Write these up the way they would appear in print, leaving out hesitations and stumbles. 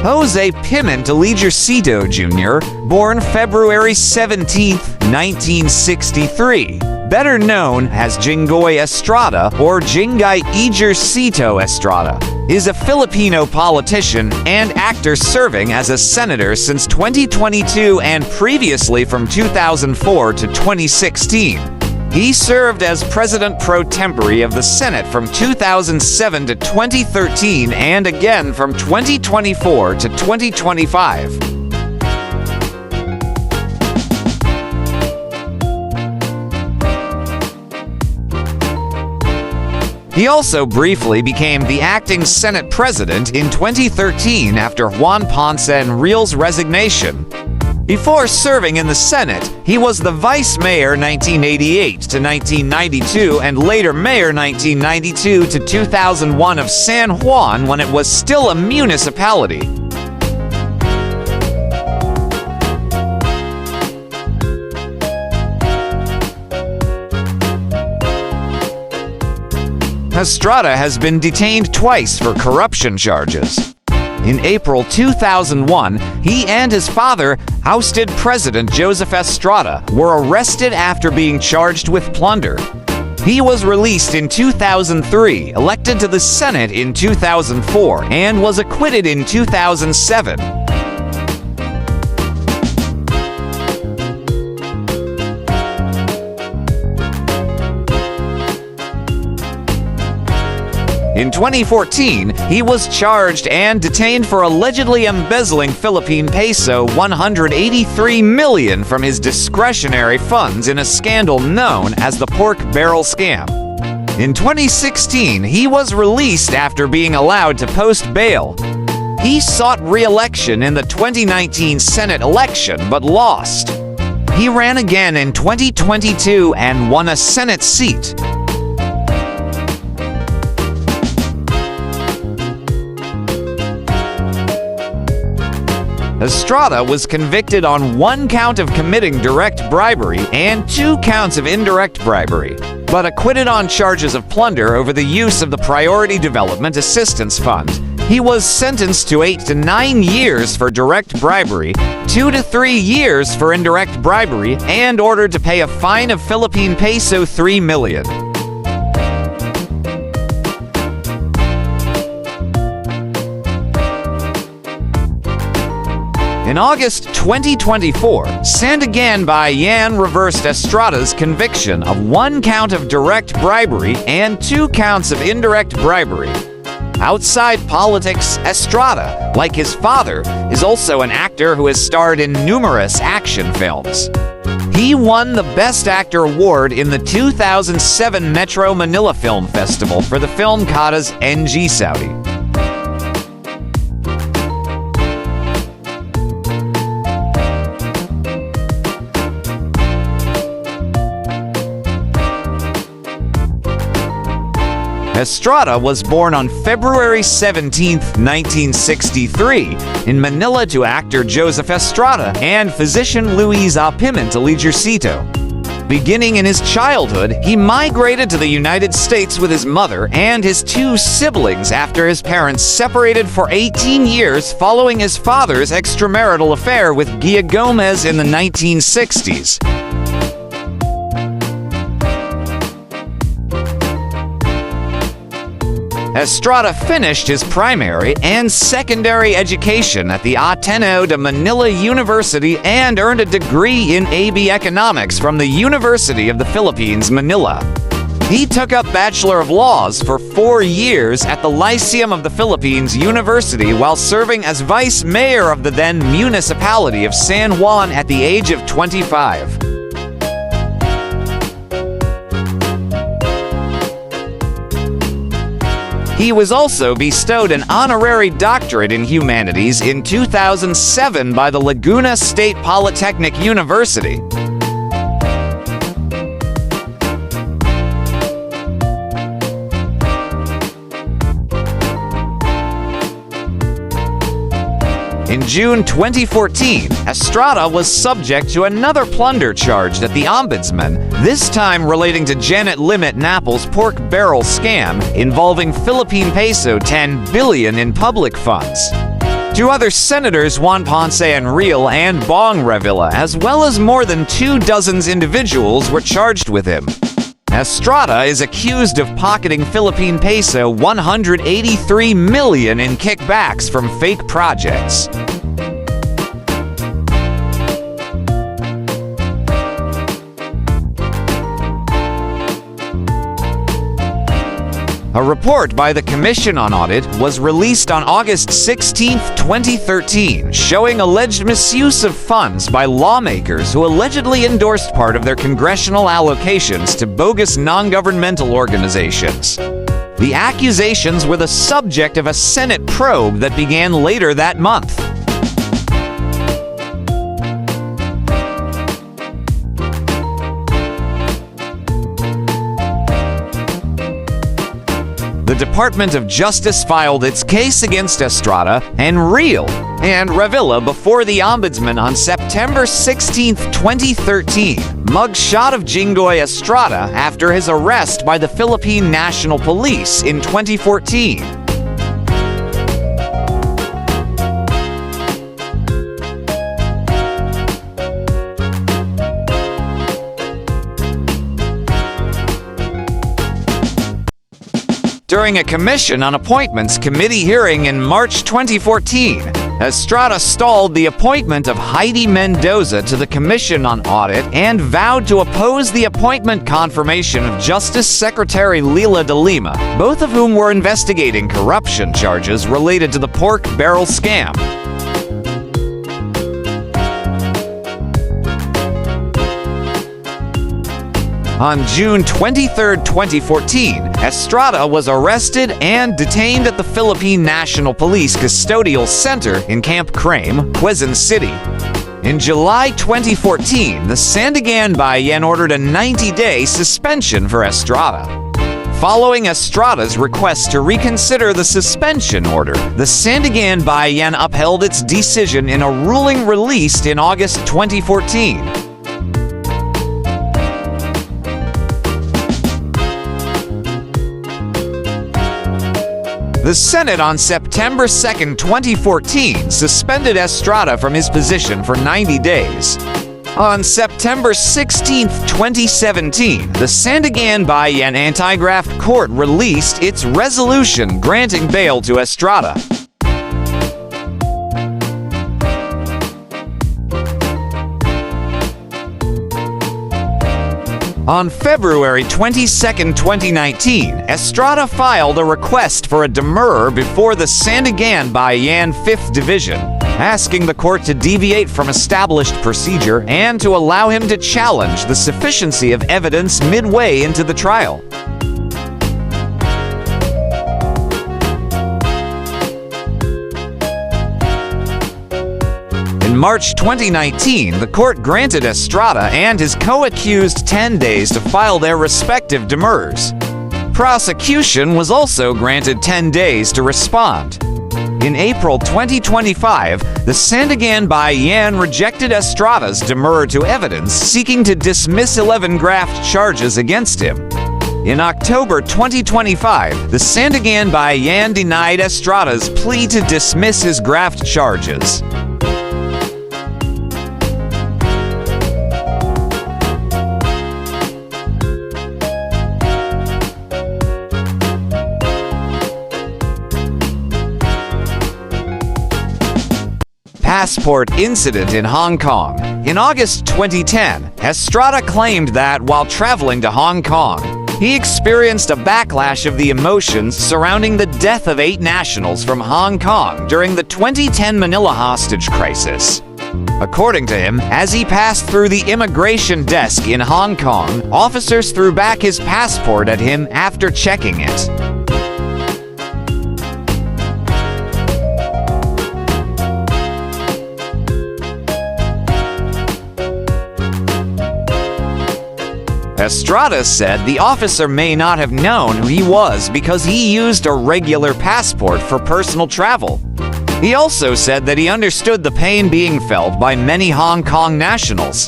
Jose Pimentel Jr., born February 17, 1963, better known as Jinggoy Estrada or Jinggoy Estrada, is a Filipino politician and actor serving as a senator since 2022 and previously from 2004 to 2016. He served as president pro tempore of the Senate from 2007 to 2013 and again from 2024 to 2025. He also briefly became the acting Senate president in 2013 after Juan Ponce Enrique's resignation. Before serving in the Senate, he was the vice mayor 1988 to 1992 and later mayor 1992 to 2001 of San Juan when it was still a municipality. Estrada has been detained twice for corruption charges. In April 2001, he and his father, ousted President Joseph Estrada, were arrested after being charged with plunder. He was released in 2003, elected to the Senate in 2004, and was acquitted in 2007. In 2014, he was charged and detained for allegedly embezzling Philippine peso 183 million from his discretionary funds in a scandal known as the pork barrel scam. In 2016, he was released after being allowed to post bail. He sought re-election in the 2019 Senate election but lost. He ran again in 2022 and won a Senate seat. Estrada was convicted on 1 count of committing direct bribery and 2 counts of indirect bribery, but acquitted on charges of plunder over the use of the Priority Development Assistance Fund. He was sentenced to 8 to 9 years for direct bribery, 2 to 3 years for indirect bribery, and ordered to pay a fine of Philippine peso 3 million. In August 2024, Sandigan Bayan reversed Estrada's conviction of 1 count of direct bribery and 2 counts of indirect bribery. Outside politics, Estrada, like his father, is also an actor who has starred in numerous action films. He won the Best Actor award in the 2007 Metro Manila Film Festival for the film Kata's NG Saudi. Estrada was born on February 17, 1963, in Manila to actor Joseph Estrada and physician Luisa Pimentel. Beginning in his childhood, he migrated to the United States with his mother and his 2 siblings after his parents separated for 18 years following his father's extramarital affair with Gia Gomez in the 1960s. Estrada finished his primary and secondary education at the Ateneo de Manila University and earned a degree in AB Economics from the University of the Philippines, Manila. He took up Bachelor of Laws for 4 years at the Lyceum of the Philippines University while serving as vice mayor of the then municipality of San Juan at the age of 25. He was also bestowed an honorary doctorate in humanities in 2007 by the Laguna State Polytechnic University. In June 2014, Estrada was subject to another plunder charge at the Ombudsman, this time relating to Janet Limit Napol's pork barrel scam involving Philippine peso 10 billion in public funds. Two other senators, Juan Ponce Enrile and Bong Revilla, as well as more than 24 individuals, were charged with him. Estrada is accused of pocketing Philippine peso 183 million in kickbacks from fake projects. A report by the Commission on Audit was released on August 16, 2013, showing alleged misuse of funds by lawmakers who allegedly endorsed part of their congressional allocations to bogus non-governmental organizations. The accusations were the subject of a Senate probe that began later that month. The Department of Justice filed its case against Estrada, Enrile, and Revilla before the Ombudsman on September 16, 2013. Mugshot of Jinggoy Estrada after his arrest by the Philippine National Police in 2014. During a Commission on Appointments committee hearing in March 2014, Estrada stalled the appointment of Heidi Mendoza to the Commission on Audit and vowed to oppose the appointment confirmation of Justice Secretary Leila de Lima, both of whom were investigating corruption charges related to the pork barrel scam. On June 23, 2014, Estrada was arrested and detained at the Philippine National Police Custodial Center in Camp Crame, Quezon City. In July 2014, the Sandigan Bayan ordered a 90-day suspension for Estrada. Following Estrada's request to reconsider the suspension order, the Sandigan Bayan upheld its decision in a ruling released in August 2014. The Senate on September 2, 2014, suspended Estrada from his position for 90 days. On September 16, 2017, the Sandigan Bayan Anti-Graft Court released its resolution granting bail to Estrada. On February 22, 2019, Estrada filed a request for a demurrer before the Sandigan Bayan 5th Division, asking the court to deviate from established procedure and to allow him to challenge the sufficiency of evidence midway into the trial. In March 2019, the court granted Estrada and his co-accused 10 days to file their respective demurrers. Prosecution was also granted 10 days to respond. In April 2025, the Sandigan Bayan rejected Estrada's demurrer to evidence, seeking to dismiss 11 graft charges against him. In October 2025, the Sandigan Bayan denied Estrada's plea to dismiss his graft charges. Passport incident in Hong Kong. In August 2010, Estrada claimed that while traveling to Hong Kong, he experienced a backlash of the emotions surrounding the death of 8 nationals from Hong Kong during the 2010 Manila hostage crisis. According to him, as he passed through the immigration desk in Hong Kong, officers threw back his passport at him after checking it. Estrada said the officer may not have known who he was because he used a regular passport for personal travel. He also said that he understood the pain being felt by many Hong Kong nationals.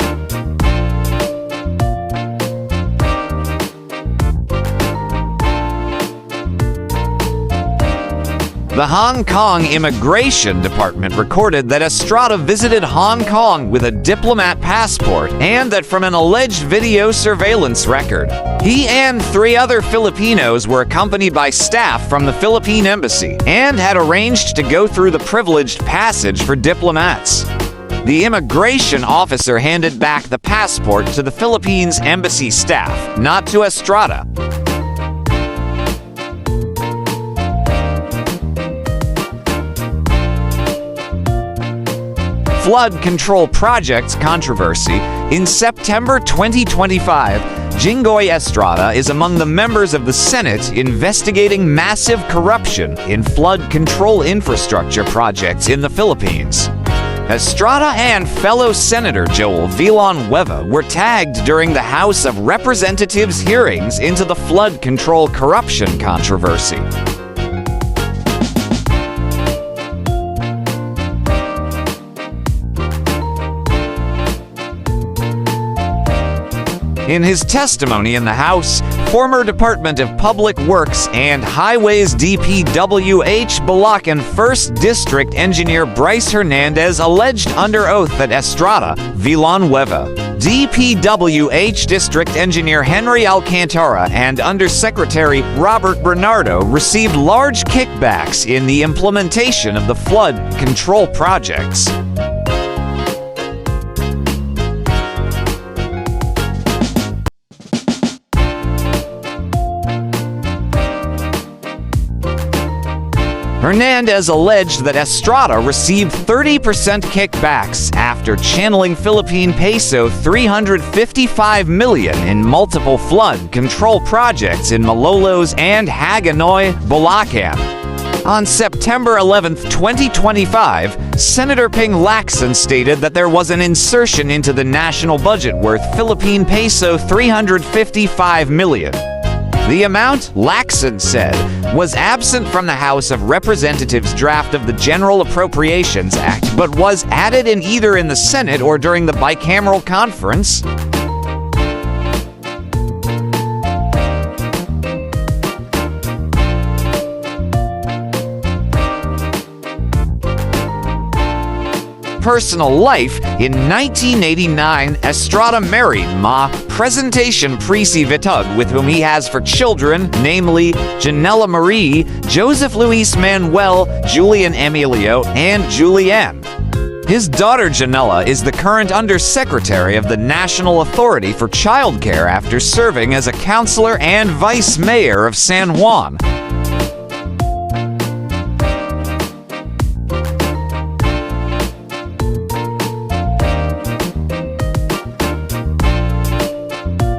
The Hong Kong Immigration Department recorded that Estrada visited Hong Kong with a diplomat passport and that from an alleged video surveillance record, he and 3 other Filipinos were accompanied by staff from the Philippine Embassy and had arranged to go through the privileged passage for diplomats. The immigration officer handed back the passport to the Philippines embassy staff, not to Estrada. Flood control projects controversy. In September 2025, Jinggoy Estrada is among the members of the Senate investigating massive corruption in flood control infrastructure projects in the Philippines. Estrada and fellow Senator Joel Villanueva were tagged during the House of Representatives hearings into the flood control corruption controversy. In his testimony in the House, former Department of Public Works and Highways DPWH Bulacan 1st District Engineer Bryce Hernandez alleged under oath that Estrada, Villanueva, DPWH District Engineer Henry Alcantara, and Undersecretary Robert Bernardo received large kickbacks in the implementation of the flood control projects. Hernandez alleged that Estrada received 30% kickbacks after channeling Philippine peso 355 million in multiple flood control projects in Malolos and Hagonoy, Bulacan. On September 11, 2025, Senator Ping Lacson stated that there was an insertion into the national budget worth Philippine peso 355 million. The amount, Lacson said, was absent from the House of Representatives draft of the General Appropriations Act, but was added in either in the Senate or during the bicameral conference. Personal life. In 1989, Estrada married Ma Presentation Prisi Vitug, with whom he has 4 children, namely Janella Marie, Joseph Luis Manuel, Julian Emilio, and Julianne. His daughter Janella is the current Undersecretary of the National Authority for Child Care after serving as a counselor and vice mayor of San Juan.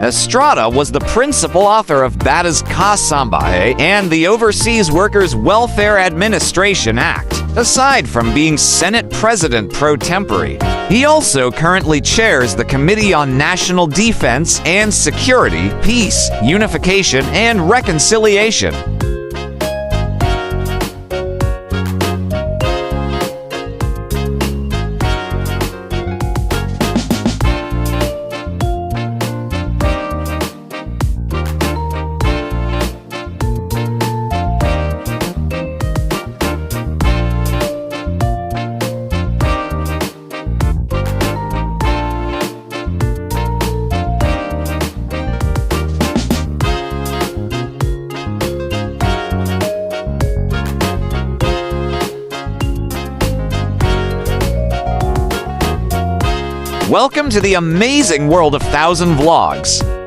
Estrada was the principal author of Batas Kasambahay and the Overseas Workers Welfare Administration Act. Aside from being Senate President pro tempore, he also currently chairs the Committee on National Defense and Security, Peace, Unification, and Reconciliation. Welcome to the amazing world of 1000 Vlogs.